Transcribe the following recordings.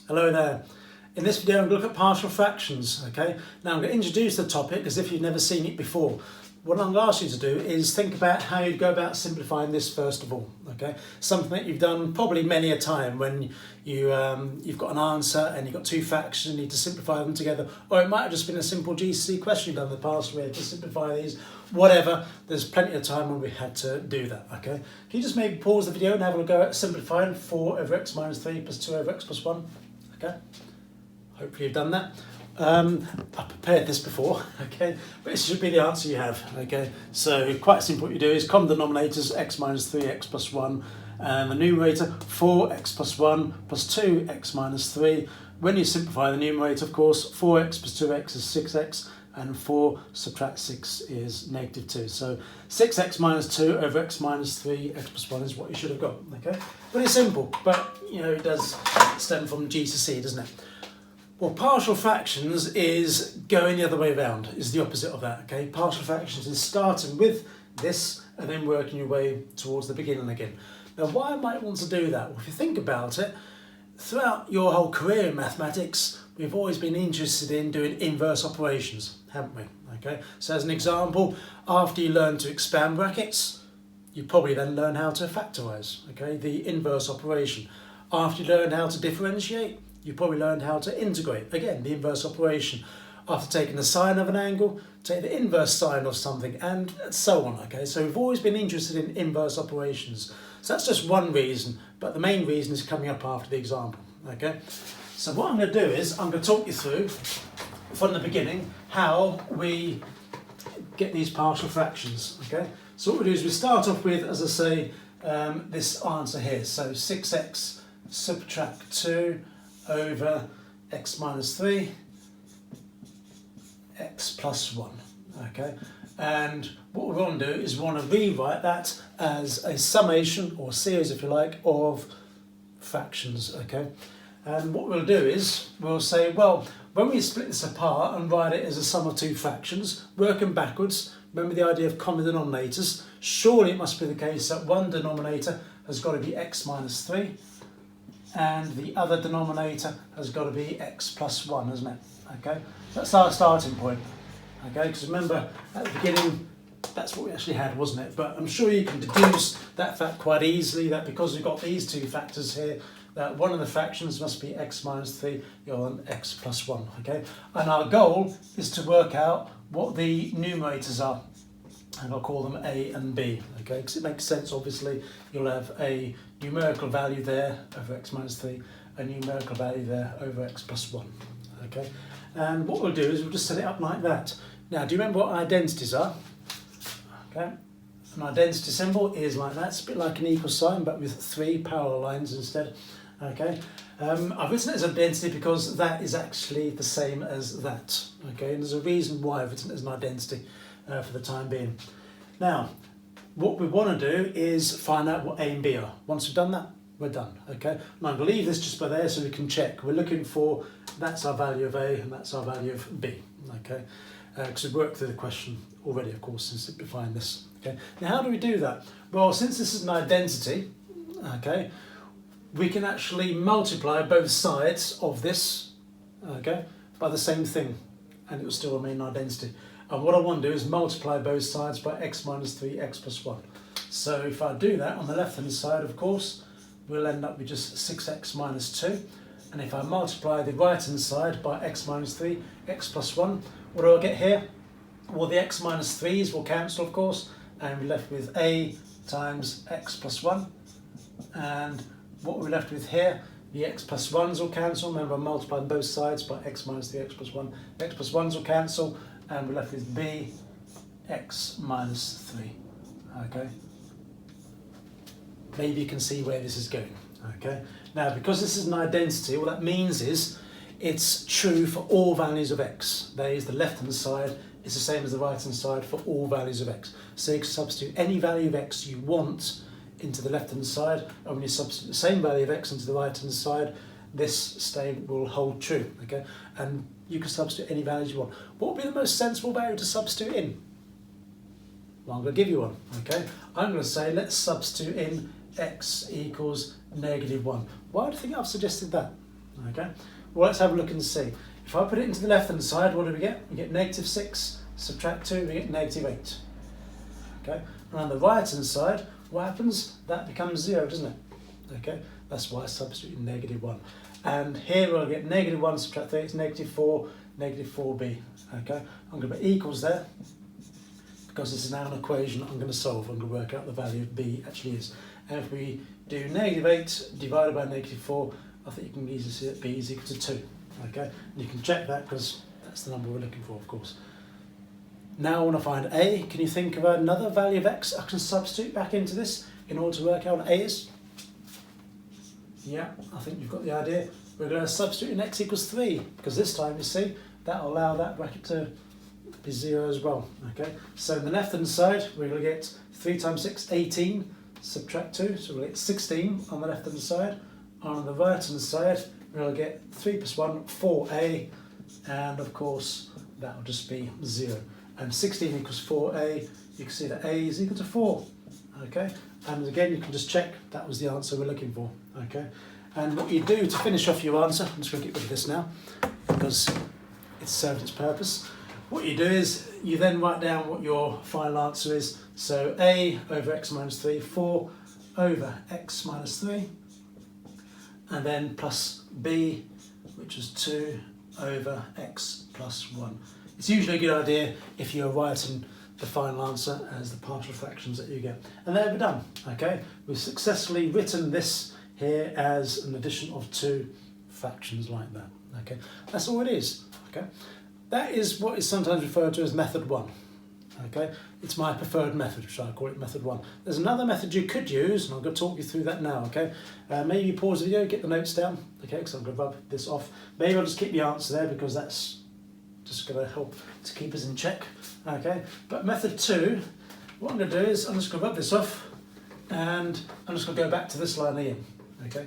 Hello there. In this video I'm going to look at partial fractions. Okay. Now I'm going to introduce the topic as if you've never seen it before. What I'm going to ask you to do is think about how you'd go about simplifying this first of all. Okay. Something that you've done probably many a time when you've got an answer and you've got two fractions and you need to simplify them together, or it might have just been a simple GCSE question you've done in the past where you have to simplify these. Whatever, there's plenty of time when we had to do that. Okay. Can you just maybe pause the video and have a go at simplifying 4 over x minus 3 plus 2 over x plus 1? Okay. Hopefully you've done that. I prepared this before, okay, but this should be the answer you have, okay. So quite simple. What you do is common denominators x minus 3x plus 1, and the numerator 4x plus 1 plus 2x minus 3. When you simplify the numerator, of course, 4x plus 2x is 6x, and 4 subtract 6 is negative 2. So 6x minus 2 over x minus 3, x plus 1 is what you should have got, okay. Pretty simple, but you know, it does stem from GCSE, doesn't it? Well, partial fractions is going the other way around, is the opposite of that, okay? Partial fractions is starting with this and then working your way towards the beginning again. Now, why might you want to do that? Well, if you think about it, throughout your whole career in mathematics, we've always been interested in doing inverse operations, haven't we? Okay, so as an example, after you learn to expand brackets, you probably then learn how to factorise, okay, the inverse operation. After you learn how to differentiate, you probably learned how to integrate, again, the inverse operation. After taking the sine of an angle, take the inverse sine of something, and so on, okay? So we've always been interested in inverse operations. So that's just one reason, but the main reason is coming up after the example, okay? So what I'm going to do is, I'm going to talk you through, from the beginning, how we get these partial fractions, okay? So what we do is we start off with, as I say, this answer here. So 6x subtract 2 over x minus 3, x plus 1, okay? And what we want to do is we want to rewrite that as a summation, or series if you like, of fractions, okay? And what we'll do is, we'll say, well, when we split this apart and write it as a sum of two fractions, working backwards, remember the idea of common denominators, surely it must be the case that one denominator has got to be x minus 3, and the other denominator has got to be x plus 1, isn't it? Okay, that's our starting point. Okay, because remember at the beginning that's what we actually had, wasn't it? But I'm sure you can deduce that fact quite easily, that because we've got these two factors here, that one of the fractions must be x minus 3 or x plus 1. Okay, and our goal is to work out what the numerators are. And I'll call them A and B, okay, because it makes sense, obviously. You'll have a numerical value there over x minus 3, a numerical value there over x plus 1, okay. And what we'll do is we'll just set it up like that. Now, do you remember what identities are? Okay, an identity symbol is like that. It's a bit like an equal sign, but with 3 parallel lines instead, okay. I've written it as identity because that is actually the same as that, okay, and there's a reason why I've written it as an identity. For the time being. Now, what we want to do is find out what A and B are. Once we've done that, we're done, okay? And I'm going to leave this just by there so we can check. We're looking for, that's our value of A and that's our value of B, okay? Because we've worked through the question already, of course, in simplifying this, okay? Now, how do we do that? Well, since this is an identity, okay, we can actually multiply both sides of this, okay, by the same thing, and it will still remain an identity. And what I want to do is multiply both sides by x minus 3, x plus 1. So if I do that on the left hand side, of course, we'll end up with just 6x minus 2. And if I multiply the right hand side by x minus 3, x plus 1, what do I get here? Well, the x minus 3's will cancel, of course, and we're left with a times x plus 1. And what we're left with here, the x plus 1's will cancel. Remember, I'm multiplying both sides by x minus 3, x plus 1. X plus 1's will cancel. And we're left with b x minus 3, okay? Maybe you can see where this is going, okay? Now, because this is an identity, what that means is it's true for all values of x. That is, the left-hand side is the same as the right-hand side for all values of x. So you can substitute any value of x you want into the left-hand side, and when you substitute the same value of x into the right-hand side, this statement will hold true, okay? And you can substitute any values you want. What would be the most sensible value to substitute in? Well, I'm going to give you one, okay? I'm going to say let's substitute in x equals -1. Why do you think I've suggested that? Okay, well, let's have a look and see. If I put it into the left hand side, what do we get? We get negative 6, subtract 2, we get negative 8. Okay, and on the right hand side, what happens? That becomes 0, doesn't it? Okay, that's why I substitute negative 1. And here we'll get negative 1 subtract 3, it's negative 4, negative 4b. Okay, I'm going to put equals there, because this is now an equation I'm going to solve. I'm going to work out the value of b actually is. And if we do negative 8 divided by negative 4, I think you can easily see that b is equal to 2. Okay, and you can check that because that's the number we're looking for, of course. Now I want to find a. Can you think of another value of x I can substitute back into this in order to work out what a is? Yeah, I think you've got the idea. We're going to substitute in x equals 3, because this time, you see, that will allow that bracket to be 0 as well. Okay, so on the left hand side, we're going to get 3 times 6, 18, subtract 2, so we'll get 16 on the left hand side. On the right hand side, we'll get 3 plus 1, 4a, and of course that will just be 0. And 16 equals 4a, you can see that a is equal to 4. Okay, and again you can just check that was the answer we're looking for. Okay, and what you do to finish off your answer, I'm just going to get rid of this now because it's served its purpose. What you do is you then write down what your final answer is. So a over x minus 3, 4 over x minus 3, and then plus b, which is 2 over x plus 1. It's usually a good idea if you're writing the final answer as the partial fractions that you get. And there we're done. Okay, we've successfully written this here as an addition of 2 fractions like that. Okay, that's all it is. Okay, that is what is sometimes referred to as method 1. Okay, it's my preferred method, so I call it method 1. There's another method you could use, and I'm going to talk you through that now. Okay, maybe pause the video, get the notes down. Okay, because I'm going to rub this off. Maybe I'll just keep the answer there because that's just going to help to keep us in check. Okay, but method 2, what I'm going to do is I'm just going to rub this off, and I'm just going to go back to this line here. Okay,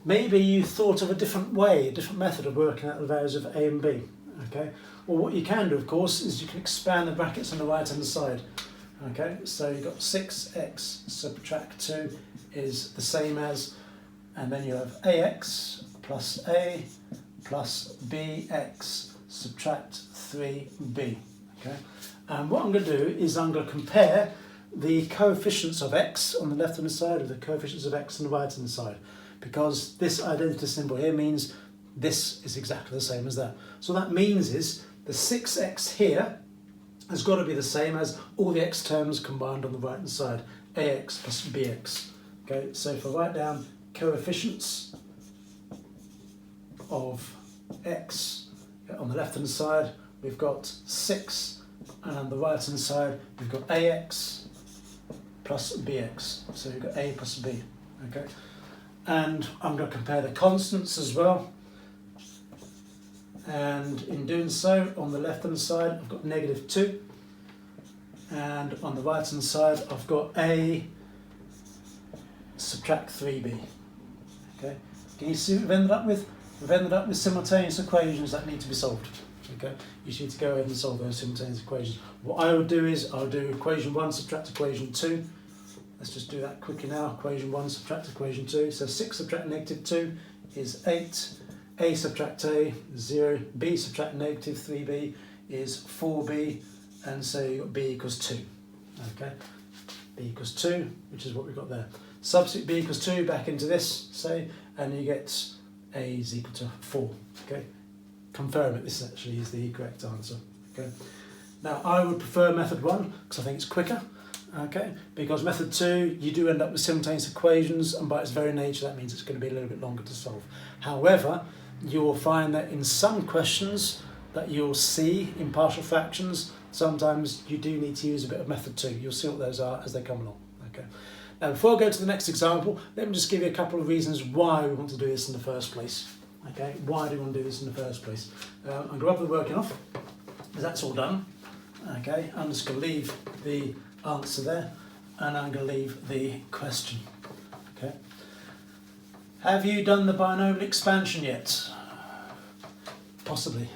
maybe you thought of a different way, a different method of working out the values of a and b. Okay, well, what you can do, of course, is you can expand the brackets on the right hand side. Okay, so you've got 6x subtract 2 is the same as, and then you have ax plus a plus bx subtract 3b. Okay, and what I'm going to do is I'm going to compare the coefficients of x on the left hand side with the coefficients of x on the right hand side, because this identity symbol here means this is exactly the same as that. So what that means is the 6x here has got to be the same as all the x terms combined on the right hand side, ax plus bx. Okay, so if I write down coefficients of x on the left hand side, we've got 6, and on the right hand side we've got ax plus bx. So we've got a plus b. Okay, and I'm going to compare the constants as well. And in doing so, on the left hand side I've got negative 2, and on the right hand side I've got a subtract 3b. Okay, can you see what we've ended up with? We've ended up with simultaneous equations that need to be solved. Okay, you need to go ahead and solve those simultaneous equations. What I would do is I'll do equation 1 subtract equation 2. Let's just do that quickly now. Equation 1 subtract equation 2. So 6 subtract negative 2 is 8. A subtract a is 0. B subtract negative 3b is 4b. And so you've got b equals 2. Okay, b equals 2, which is what we've got there. Substitute b equals 2 back into this, say, and you get a is equal to 4. Okay, confirm it. This actually is the correct answer. Okay, now I would prefer method 1 because I think it's quicker. Okay, because method 2 you do end up with simultaneous equations, and by its very nature that means it's going to be a little bit longer to solve. However, you will find that in some questions that you'll see in partial fractions, sometimes you do need to use a bit of method 2. You'll see what those are as they come along. Okay. Now, before I go to the next example, let me just give you a couple of reasons why we want to do this in the first place. Okay, why do we want to do this in the first place? I'm going to rub the working off, because that's all done. Okay, I'm just going to leave the answer there, and I'm going to leave the question. Okay. Have you done the binomial expansion yet? Possibly.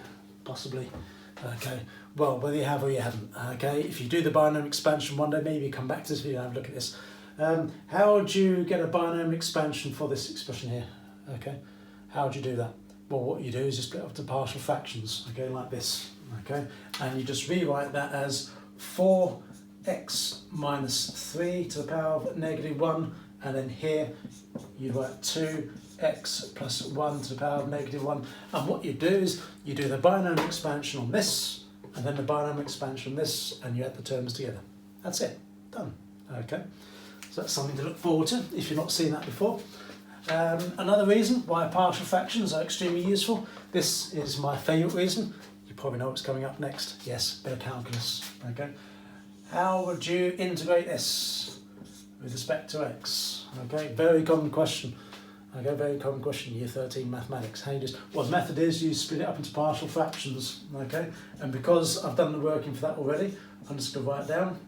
Okay, well, whether you have or you haven't. Okay, if you do the binomial expansion one day, maybe come back to this video and have a look at this. How would you get a binomial expansion for this expression here? Okay, how would you do that? well, what you do is you split up to partial fractions, okay, like this, okay, and you just rewrite that as 4x minus 3 to the power of -1, and then here you write 2x plus 1 to the power of -1, and what you do is you do the binomial expansion on this, and then the binomial expansion on this, and you add the terms together. That's it, done, okay. So that's something to look forward to if you've not seen that before. Another reason why partial fractions are extremely useful, this is my favourite reason, you probably know what's coming up next, yes, bit of calculus, okay. How would you integrate this with respect to x? Okay, very common question, okay, very common question, year 13 mathematics. How you just, well, the method is you split it up into partial fractions, okay, and because I've done the working for that already, I'm just going to write it down.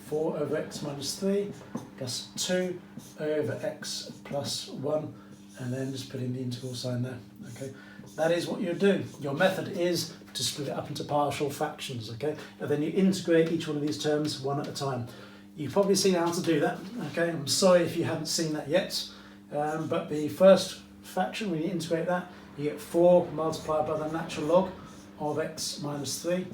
4 over x minus 3 plus 2 over x plus 1, and then just put in the integral sign there. Okay, that is what you do. Your method is to split it up into partial fractions, okay, and then you integrate each one of these terms one at a time. You've probably seen how to do that, okay. I'm sorry if you haven't seen that yet, but the first fraction, when you integrate that, you get 4 multiplied by the natural log of x minus 3,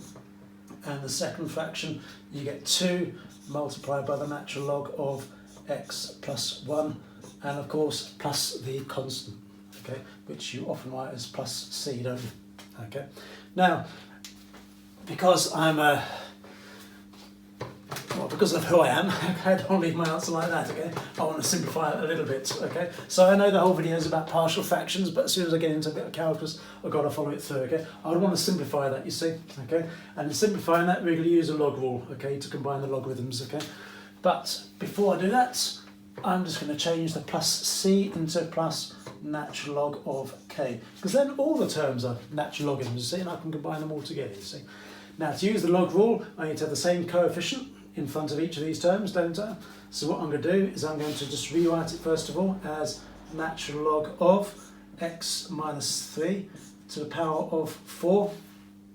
and the second fraction, you get 2 multiplied by the natural log of x plus 1, and of course plus the constant, okay, which you often write as plus c, don't you? Okay. Now, because because of who I am, okay, I don't leave my answer like that, okay? I want to simplify it a little bit, okay? So I know the whole video is about partial fractions, but as soon as I get into a bit of calculus, I've got to follow it through, okay? I would want to simplify that, you see, okay? And in simplifying that, we're going to use a log rule, okay, to combine the logarithms, okay? But before I do that, I'm just going to change the plus c into plus natural log of k, because then all the terms are natural logarithms, you see, and I can combine them all together, you see. Now, to use the log rule, I need to have the same coefficient in front of each of these terms, don't I? So what I'm going to do is I'm going to just rewrite it first of all as natural log of x minus 3 to the power of 4,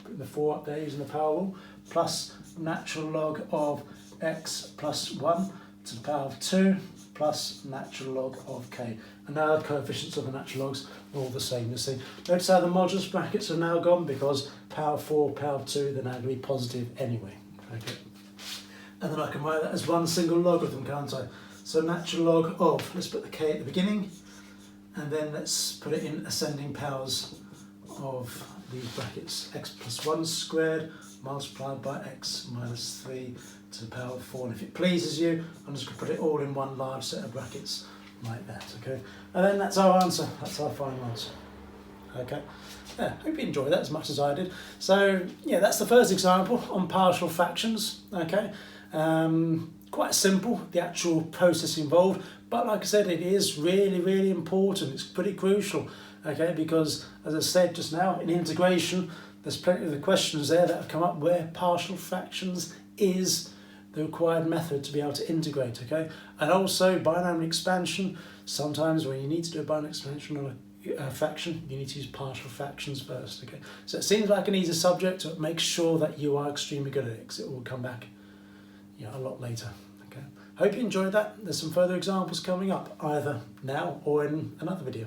put the 4 up there using the power rule, plus natural log of x plus 1 to the power of 2 plus natural log of k. And now the coefficients of the natural logs are all the same, you see. Notice how the modulus brackets are now gone because power 4, power 2, they're now going to be positive anyway. Okay. And then I can write that as one single logarithm, can't I? So natural log of, let's put the k at the beginning, and then let's put it in ascending powers of these brackets. X plus 1 squared multiplied by x minus 3 to the power of 4. And if it pleases you, I'm just going to put it all in one large set of brackets like that, okay? And then that's our answer, that's our final answer. Okay, yeah, hope you enjoyed that as much as I did. So yeah, that's the first example on partial fractions, okay? Quite simple, the actual process involved, but like I said, it is really, really important. It's pretty crucial, okay, because as I said just now, in integration, there's plenty of the questions there that have come up where partial fractions is the required method to be able to integrate, okay? And also binomial expansion, sometimes when you need to do a binomial expansion on a fraction, you need to use partial fractions first, okay? So it seems like an easy subject, but make sure that you are extremely good at it, because it will come back, you know, a lot later, okay? Hope you enjoyed that. There's some further examples coming up, either now or in another video.